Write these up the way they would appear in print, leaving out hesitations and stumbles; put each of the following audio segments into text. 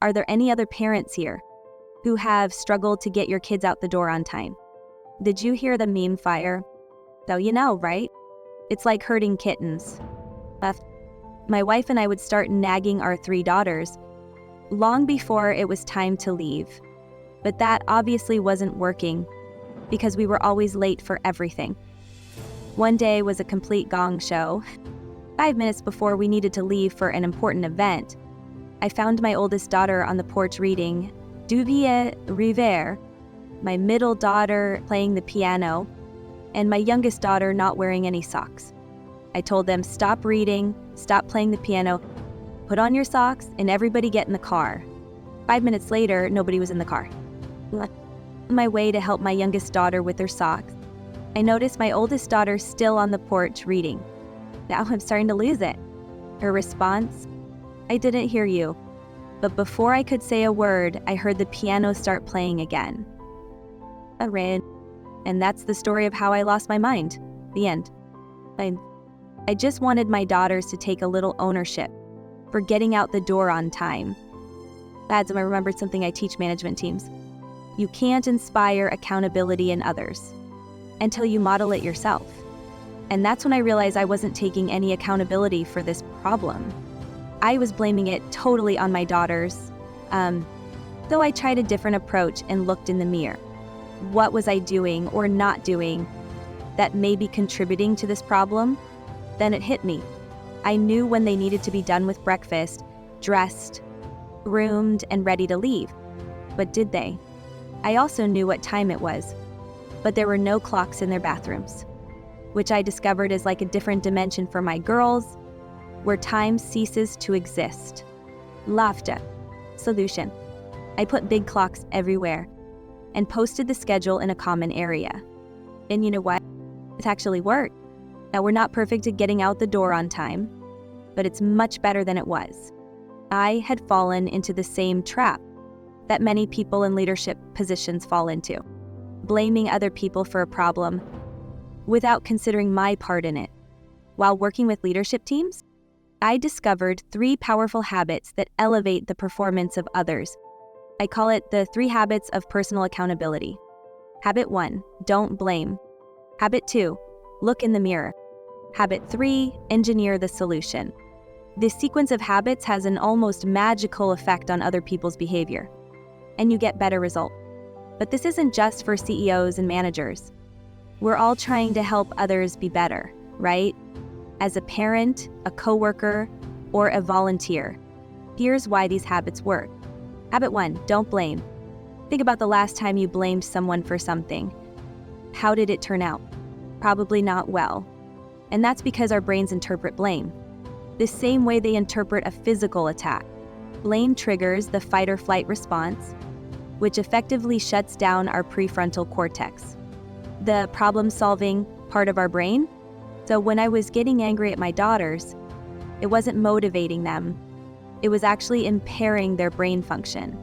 Are there any other parents here who have struggled to get your kids out the door on time? Did you hear the meme fire? So you know, right? It's like herding kittens. My wife and I would start nagging our 3 daughters long before it was time to leave. But that obviously wasn't working because we were always late for everything. One day was a complete gong show. 5 minutes before we needed to leave for an important event, I found my oldest daughter on the porch reading Duvier River, my middle daughter playing the piano, and my youngest daughter not wearing any socks. I told them, stop reading, stop playing the piano, put on your socks, and everybody get in the car. 5 minutes later, nobody was in the car. On my way to help my youngest daughter with her socks, I noticed my oldest daughter still on the porch reading. Now I'm starting to lose it. Her response, I didn't hear you. But before I could say a word, I heard the piano start playing again. I ran, and that's the story of how I lost my mind. The end. I just wanted my daughters to take a little ownership for getting out the door on time. Lads, I remembered something I teach management teams. You can't inspire accountability in others until you model it yourself. And that's when I realized I wasn't taking any accountability for this problem. I was blaming it totally on my daughters, though I tried a different approach and looked in the mirror. What was I doing or not doing that may be contributing to this problem? Then it hit me. I knew when they needed to be done with breakfast, dressed, groomed, and ready to leave. But did they? I also knew what time it was, but there were no clocks in their bathrooms, which I discovered is like a different dimension for my girls, where time ceases to exist. Laughter. Solution. I put big clocks everywhere and posted the schedule in a common area. And you know what? It actually worked. Now, we're not perfect at getting out the door on time, but it's much better than it was. I had fallen into the same trap that many people in leadership positions fall into, blaming other people for a problem without considering my part in it. While working with leadership teams, I discovered 3 powerful habits that elevate the performance of others. I call it the 3 habits of personal accountability. Habit 1, don't blame. Habit 2, look in the mirror. Habit 3, engineer the solution. This sequence of habits has an almost magical effect on other people's behavior, and you get better results. But this isn't just for CEOs and managers. We're all trying to help others be better, right? As a parent, a coworker, or a volunteer. Here's why these habits work. Habit 1, don't blame. Think about the last time you blamed someone for something. How did it turn out? Probably not well. And that's because our brains interpret blame the same way they interpret a physical attack. Blame triggers the fight or flight response, which effectively shuts down our prefrontal cortex, the problem-solving part of our brain. So when I was getting angry at my daughters, it wasn't motivating them. It was actually impairing their brain function.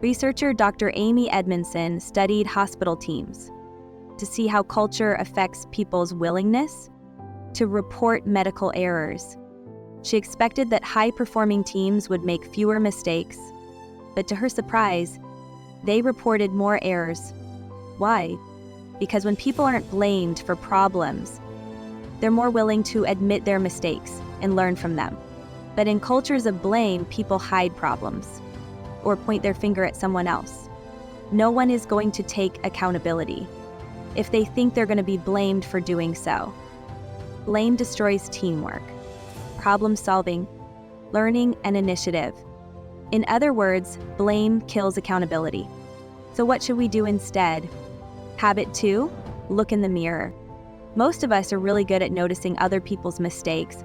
Researcher Dr. Amy Edmondson studied hospital teams to see how culture affects people's willingness to report medical errors. She expected that high-performing teams would make fewer mistakes, but to her surprise, they reported more errors. Why? Because when people aren't blamed for problems, they're more willing to admit their mistakes and learn from them. But in cultures of blame, people hide problems or point their finger at someone else. No one is going to take accountability if they think they're going to be blamed for doing so. Blame destroys teamwork, problem solving, learning, and initiative. In other words, blame kills accountability. So what should we do instead? Habit 2, look in the mirror. Most of us are really good at noticing other people's mistakes,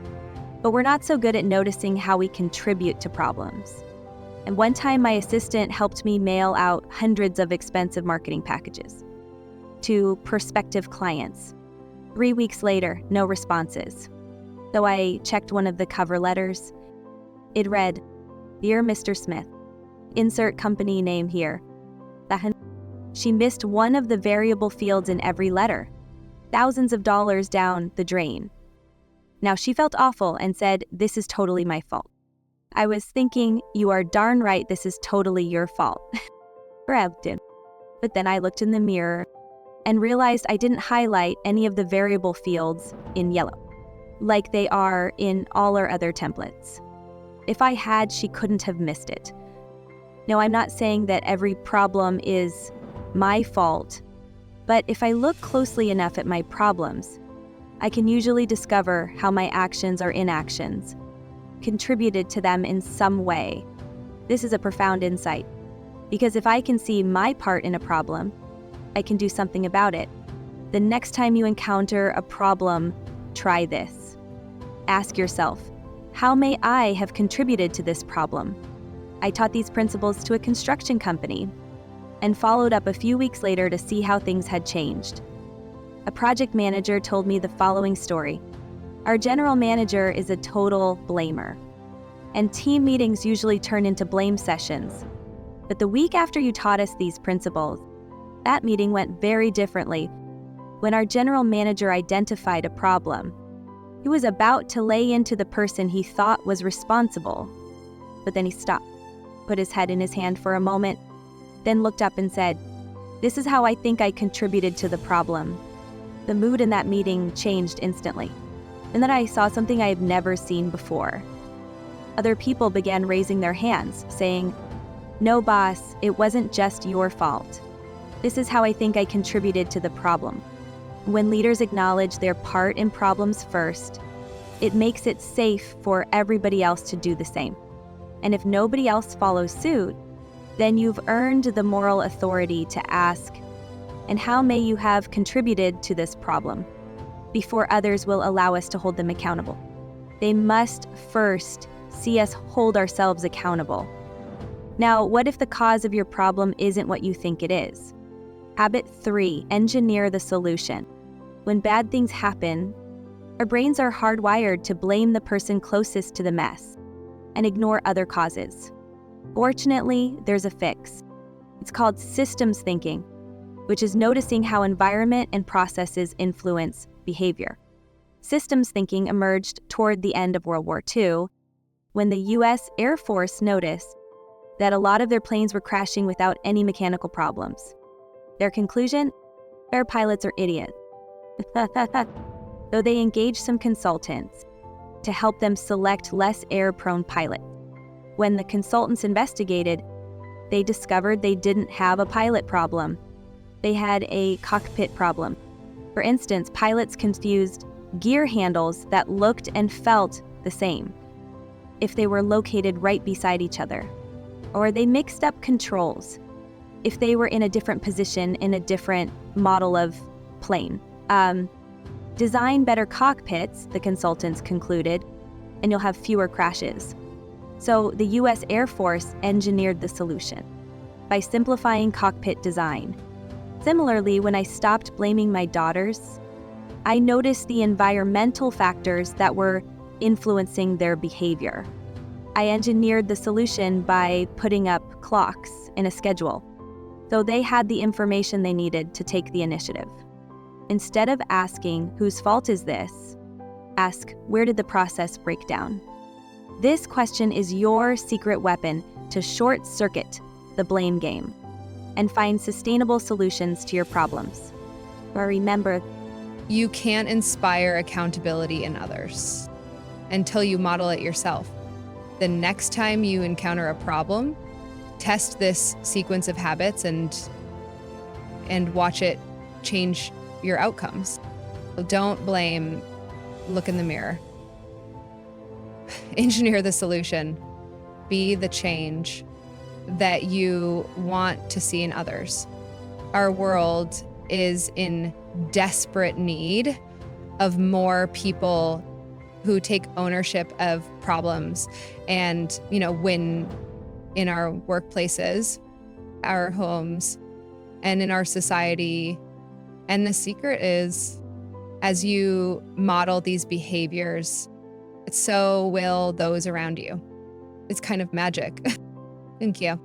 but we're not so good at noticing how we contribute to problems. And one time my assistant helped me mail out hundreds of expensive marketing packages to prospective clients. 3 weeks later, no responses. So I checked one of the cover letters. It read, "Dear Mr. Smith, insert company name here." She missed one of the variable fields in every letter, thousands of dollars down the drain. Now she felt awful and said, "This is totally my fault. I was thinking, you are darn right, this is totally your fault. Corrected. But then I looked in the mirror and realized I didn't highlight any of the variable fields in yellow, like they are in all our other templates. If I had, she couldn't have missed it. No, I'm not saying that every problem is my fault, but if I look closely enough at my problems, I can usually discover how my actions or inactions contributed to them in some way. This is a profound insight, because if I can see my part in a problem, I can do something about it. The next time you encounter a problem, try this. Ask yourself, how may I have contributed to this problem? I taught these principles to a construction company and followed up a few weeks later to see how things had changed. A project manager told me the following story. Our general manager is a total blamer, and team meetings usually turn into blame sessions. But the week after you taught us these principles, that meeting went very differently. When our general manager identified a problem, he was about to lay into the person he thought was responsible. But then he stopped, put his head in his hand for a moment, then looked up and said, "This is how I think I contributed to the problem." The mood in that meeting changed instantly. And then I saw something I had never seen before. Other people began raising their hands, saying, "No, boss, it wasn't just your fault. This is how I think I contributed to the problem." When leaders acknowledge their part in problems first, it makes it safe for everybody else to do the same. And if nobody else follows suit, then you've earned the moral authority to ask, "And how may you have contributed to this problem?" before others will allow us to hold them accountable. They must first see us hold ourselves accountable. Now, what if the cause of your problem isn't what you think it is? Habit 3, engineer the solution. When bad things happen, our brains are hardwired to blame the person closest to the mess and ignore other causes. Fortunately, there's a fix. It's called systems thinking, which is noticing how environment and processes influence behavior. Systems thinking emerged toward the end of World War II, when the US Air Force noticed that a lot of their planes were crashing without any mechanical problems. Their conclusion? Air pilots are idiots. Though they engaged some consultants to help them select less air-prone pilots. When the consultants investigated, they discovered they didn't have a pilot problem. They had a cockpit problem. For instance, pilots confused gear handles that looked and felt the same if they were located right beside each other, or they mixed up controls if they were in a different position in a different model of plane. Design better cockpits, the consultants concluded, and you'll have fewer crashes. So the US Air Force engineered the solution by simplifying cockpit design. Similarly, when I stopped blaming my daughters, I noticed the environmental factors that were influencing their behavior. I engineered the solution by putting up clocks in a schedule, so they had the information they needed to take the initiative. Instead of asking, "Whose fault is this?" ask, "Where did the process break down?" This question is your secret weapon to short-circuit the blame game and find sustainable solutions to your problems. But remember, you can't inspire accountability in others until you model it yourself. The next time you encounter a problem, test this sequence of habits and watch it change your outcomes. Don't blame, look in the mirror. Engineer the solution. Be the change that you want to see in others. Our world is in desperate need of more people who take ownership of problems and, win in our workplaces, our homes, and in our society. And the secret is, as you model these behaviors, so will those around you. It's kind of magic. Thank you.